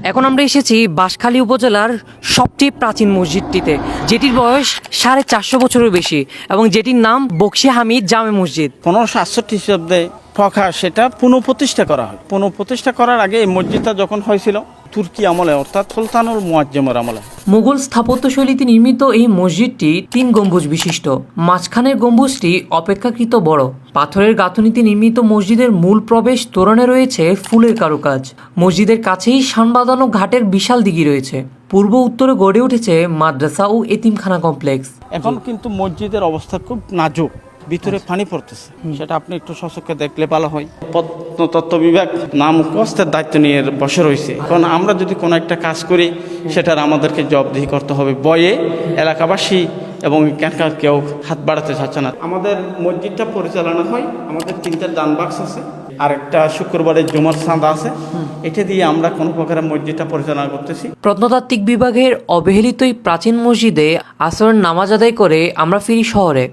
এখন আমরা এসেছি বাঁশখালী উপজেলার সবচেয়ে প্রাচীন মসজিদটিতে, যেটির বয়স 450 বছরের বেশি এবং যেটির নাম বকশী হামিদ জামে মসজিদ। 1568 খ্রিস্টাব্দে ফখা সেটা পুনঃপ্রতিষ্ঠা করা হয়। পুনঃপ্রতিষ্ঠা করার আগে এই মসজিদটা যখন হয়েছিল তুর্কি আমলে, অর্থাৎ সুলতানুল মুয়াজ্জমের আমলে। মুঘল স্থাপত্যশৈলীতে নির্মিত এই মসজিদটি 3 গম্বুজ বিশিষ্ট। মাঝখানের গম্বুজটি অপেক্ষাকৃত বড়। পাথরের গাঁথুনিতে নির্মিত মসজিদের মূল প্রবেশ তোরণে রয়েছে ফুলের কারুকাজ। মসজিদের কাছেই শানবাঁধানো ঘাটের বিশাল দিঘি রয়েছে। পূর্ব উত্তরে গড়ে উঠেছে মাদ্রাসা ও এতিমখানা কমপ্লেক্স। এখন কিন্তু মসজিদের অবস্থা খুব নাজুক, ভিতরে পানি পড়তেছে, সেটা আপনি একটু সচক্ষে দেখলে ভালো হয়। প্রত্নতত্ত্ব বিভাগ নাম কষ্টের দায়িত্ব নিয়ে বসে রয়েছে। কারণ আমরা যদি কোনো একটা কাজ করি সেটার আমাদেরকে জবাবদিহি করতে হবে। বয়ে এলাকাবাসী এবং এখানকার কেউ হাত বাড়াতে চাচ্ছে না। আমাদের মসজিদটা পরিচালনা হয়, আমাদের 3টা দান বাক্স আছে আর একটা শুক্রবারের জুমার চাঁদা আছে। এটা দিয়ে আমরা কোনো প্রকারের মসজিদটা পরিচালনা করতেছি। প্রত্নতাত্ত্বিক বিভাগের অবহেলিত এই প্রাচীন মসজিদে আসরের নামাজ আদায় করে আমরা ফিরি শহরে।